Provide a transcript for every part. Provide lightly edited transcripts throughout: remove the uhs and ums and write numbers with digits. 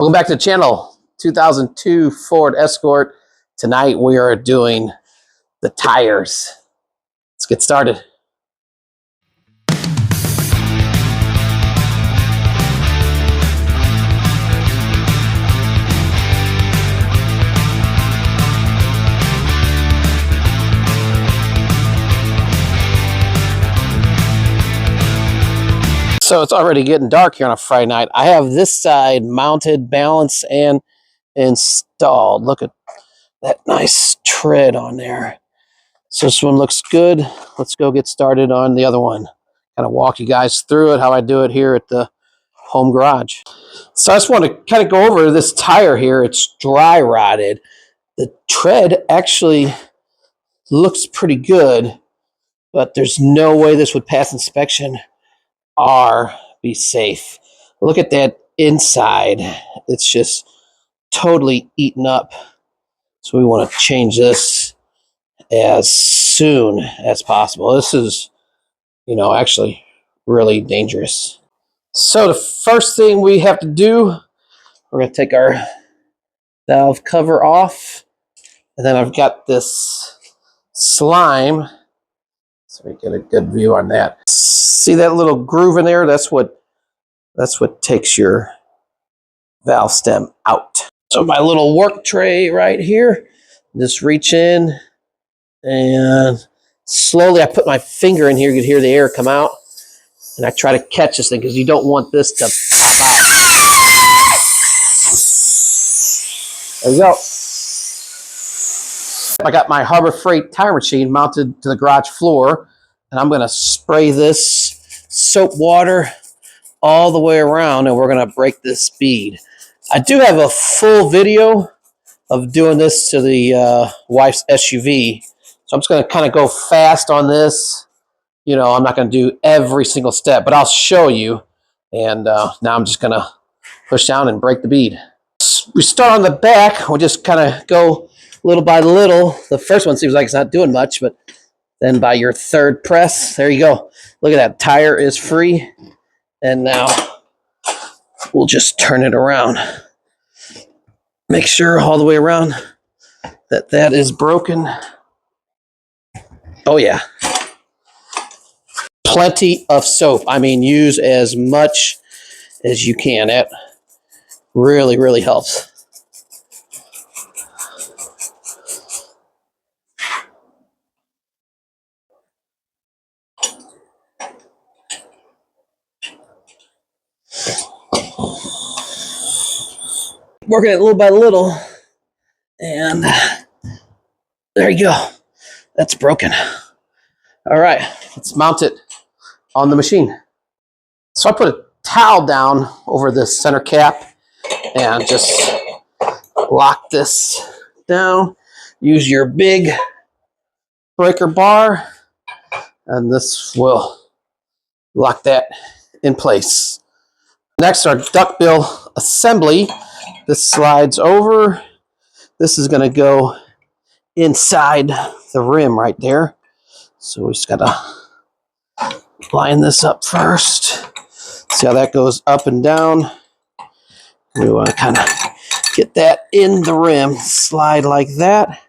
Welcome back to the channel. 2002 Ford Escort. Tonight we are doing the tires. Let's get started. So it's already getting dark here on a Friday night. I have this side mounted, balanced, and installed. Look at that nice tread on there. So this one looks good. Let's go get started on the other one. Kind of walk you guys through it, how I do it here at the home garage. So I just want to kind of go over this tire here. It's dry rotted. The tread actually looks pretty good, but there's no way this would pass inspection or be safe. Look at that inside. It's just totally eaten up. So we want to change this as soon as possible. This is, actually really dangerous. So the first thing we have to do, we're going to take our valve cover off. And then I've got this slime. So we get a good view on that. See that little groove in there? That's what takes your valve stem out. So my little work tray right here, just reach in and slowly I put my finger in here. You can hear the air come out. And I try to catch this thing because you don't want this to pop out. There you go. I got my Harbor Freight tire machine mounted to the garage floor, and I'm going to spray this soap water all the way around, and we're going to break this bead. I do have a full video of doing this to the wife's SUV, so I'm just going to kind of go fast on this. I'm not going to do every single step, but I'll show you. And now I'm just going to push down and break the bead. We start on the back. We'll just kind of go little by little. The first one seems like it's not doing much, but then by your third press, there you go. Look at that. Tire is free. And now we'll just turn it around. Make sure all the way around that is broken. Oh, yeah. Plenty of soap. I mean, use as much as you can. That really, really helps. Working it little by little, and there you go. That's broken. All right, let's mount it on the machine. So I put a towel down over this center cap and just lock this down. Use your big breaker bar, and this will lock that in place. Next, our duckbill assembly. This slides over. This is going to go inside the rim right there. So we just got to line this up first. See how that goes up and down. We want to kind of get that in the rim, slide like that,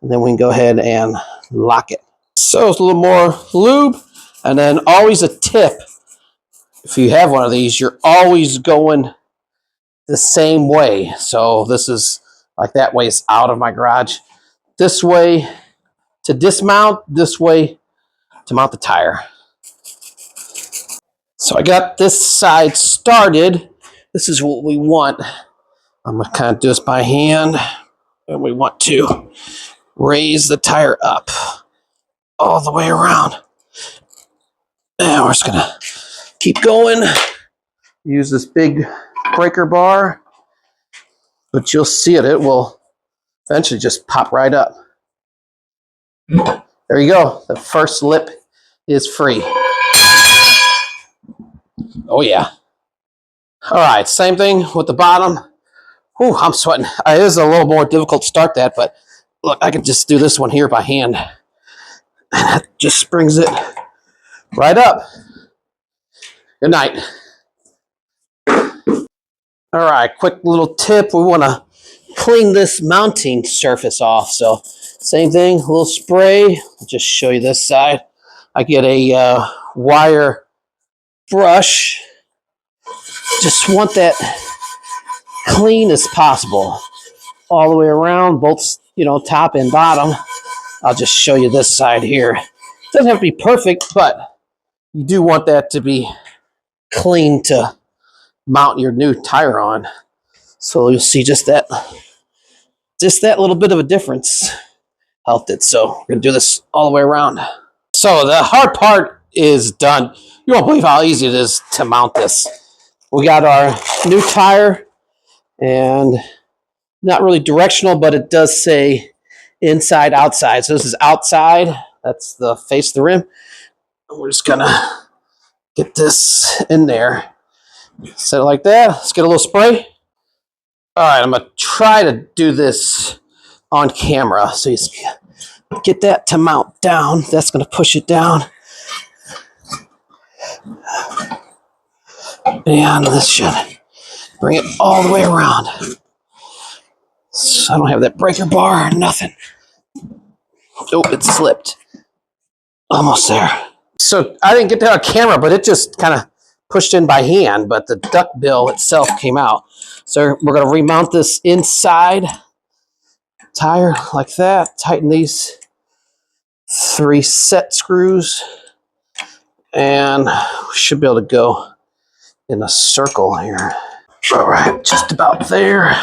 and then we can go ahead and lock it. So it's a little more lube, and then always a tip. If you have one of these, you're always going the same way. So this is like that way it's out of my garage. This way to dismount, this way to mount the tire. So I got this side started. This is what we want. I'm going to kind of do this by hand. And we want to raise the tire up all the way around. And we're just going to keep going. Use this big breaker bar. But you'll see it. It will eventually just pop right up. There you go. The first lip is free. Oh, yeah. All right, same thing with the bottom. Whew, I'm sweating. It is a little more difficult to start that, but look, I can just do this one here by hand. And that just brings it right up. Good night. All right, quick little tip. We want to clean this mounting surface off. So same thing, a little spray. I'll just show you this side. I get a wire brush. Just want that clean as possible. All the way around, both, top and bottom. I'll just show you this side here. It doesn't have to be perfect, but you do want that to be clean to mount your new tire on. So you'll see just that little bit of a difference helped it. So we're gonna do this all the way around. So the hard part is done. You won't believe how easy it is to mount this. We got our new tire, and not really directional, but it does say inside, outside. So this is outside. That's the face of the rim. We're just gonna get this in there. Set it like that. Let's get a little spray. All right, I'm gonna try to do this on camera. So you get that to mount down. That's gonna push it down. And this should bring it all the way around. So I don't have that breaker bar or nothing. Oh, it slipped. Almost there. So I didn't get that on camera, but it just kind of pushed in by hand, but the duck bill itself came out. So we're going to remount this inside tire like that. Tighten these 3 set screws, and we should be able to go in a circle here. All right, just about there.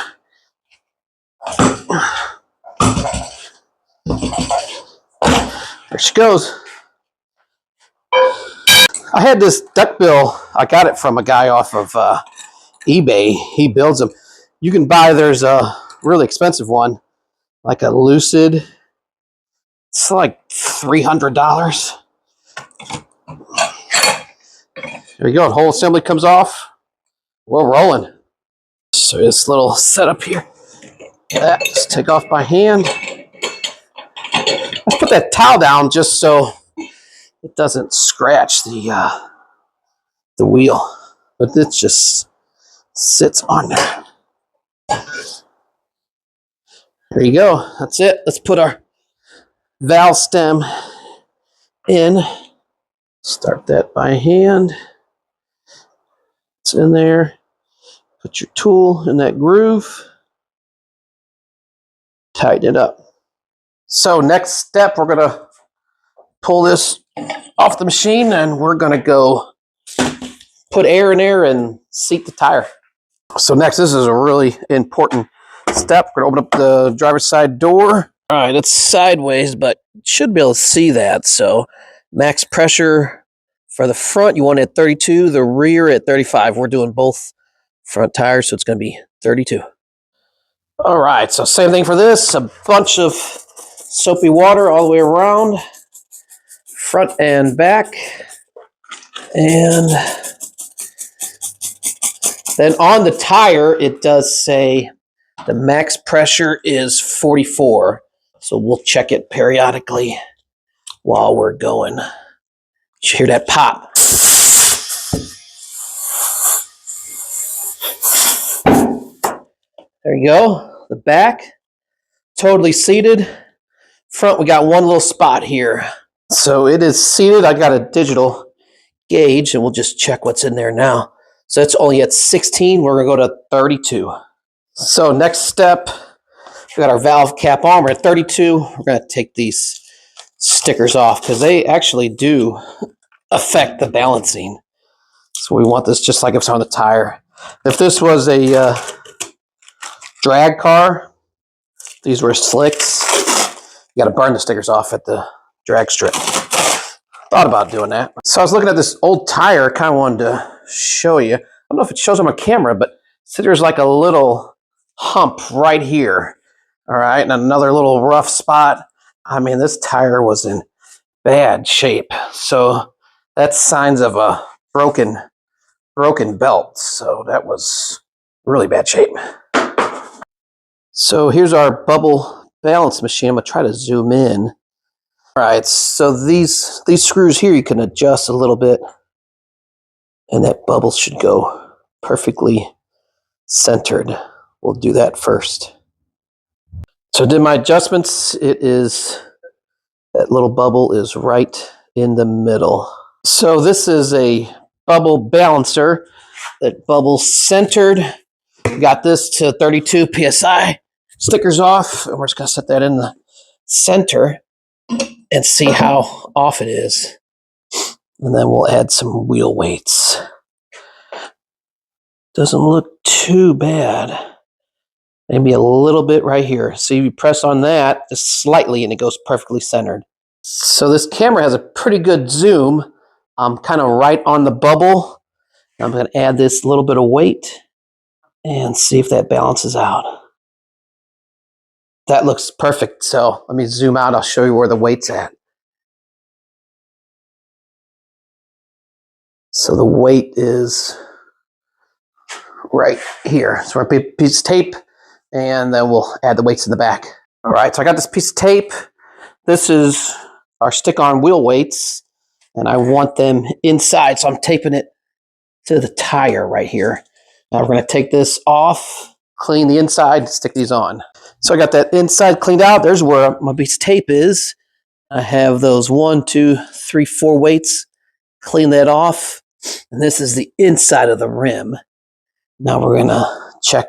There she goes. I had this duck bill. I got it from a guy off of eBay. He builds them. You can buy, there's a really expensive one, like a Lucid. It's like $300. There you go. The whole assembly comes off. We're rolling. So this little setup here. That just take off by hand. Let's put that towel down just so it doesn't scratch the wheel, but it just sits on there. There you go. That's it. Let's put our valve stem in. Start that by hand. It's in there. Put your tool in that groove. Tighten it up. So next step, we're going to pull this off the machine, and we're going to go put air in there and seat the tire. So next, this is a really important step. We're going to open up the driver's side door. All right, it's sideways, but should be able to see that. So max pressure for the front, you want it at 32, the rear at 35. We're doing both front tires, so it's going to be 32. All right, so same thing for this. A bunch of soapy water all the way around, front and back. And then on the tire, it does say the max pressure is 44. So we'll check it periodically while we're going. You hear that pop. There you go. The back, totally seated. Front, we got one little spot here. So it is seated. I got a digital gauge, and we'll just check what's in there now. So it's only at 16. We're going to go to 32. So next step, we got our valve cap on. We're at 32. We're going to take these stickers off because they actually do affect the balancing. So we want this just like if it's on the tire. If this was a drag car, these were slicks. You got to burn the stickers off at the drag strip. Thought about doing that. So I was looking at this old tire. Kind of wanted to show you. I don't know if it shows on my camera, but see, there's like a little hump right here. All right, and another little rough spot. I mean, this tire was in bad shape. So that's signs of a broken belt. So that was really bad shape. So here's our bubble balance machine. I'm gonna try to zoom in. All right, so these screws here you can adjust a little bit, and that bubble should go perfectly centered. We'll do that first. So I did my adjustments. It is, that little bubble is right in the middle. So this is a bubble balancer that bubbles centered. Got this to 32 PSI. Stickers off, and we're just gonna set that in the center and see how off it is. And then we'll add some wheel weights. Doesn't look too bad. Maybe a little bit right here. See, you press on that just slightly and it goes perfectly centered. So this camera has a pretty good zoom. I'm kind of right on the bubble. I'm going to add this little bit of weight and see if that balances out. That looks perfect. So let me zoom out. I'll show you where the weight's at. So the weight is right here. So we're going to put a piece of tape and then we'll add the weights in the back. All right, so I got this piece of tape. This is our stick-on wheel weights, and I want them inside, so I'm taping it to the tire right here. Now we're going to take this off, clean the inside, stick these on. So I got that inside cleaned out. There's where my piece of tape is. I have those 1, 2, 3, 4 weights. Clean that off, and this is the inside of the rim. Now we're going to check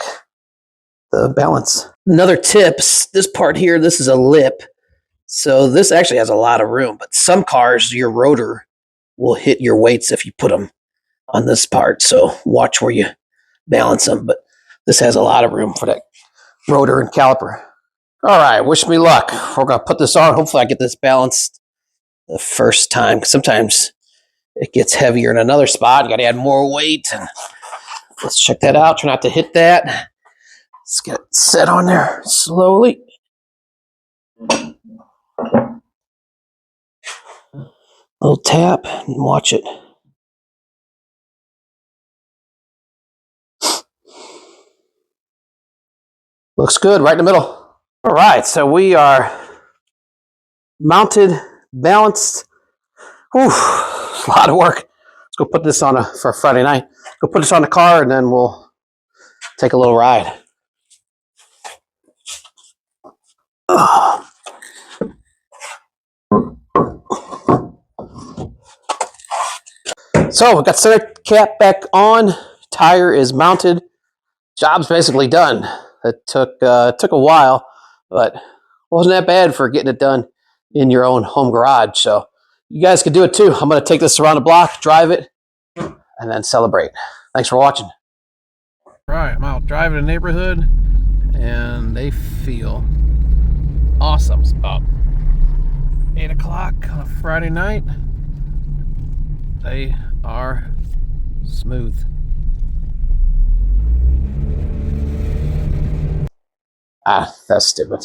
the balance. Another tip, this part here, this is a lip. So this actually has a lot of room, but some cars, your rotor will hit your weights if you put them on this part. So watch where you balance them, but this has a lot of room for that rotor and caliper. All right, wish me luck. We're gonna put this on. Hopefully I get this balanced the first time, because sometimes it gets heavier in another spot. You gotta add more weight. And let's check that out. Try not to hit that. Let's get it set on there slowly. Little tap and watch it. Looks good, right in the middle. All right, so we are mounted, balanced. Whew, a lot of work. Let's go put this on for Friday night. Go put this on the car and then we'll take a little ride. Oh. So we got center cap back on. Tire is mounted. Job's basically done. It took a while, but wasn't that bad for getting it done in your own home garage. So you guys could do it too. I'm going to take this around the block, drive it, and then celebrate. Thanks for watching. All right, I'm out driving the neighborhood, and they feel awesome. It's about 8 o'clock on a Friday night. They are smooth. Ah, that's stupid.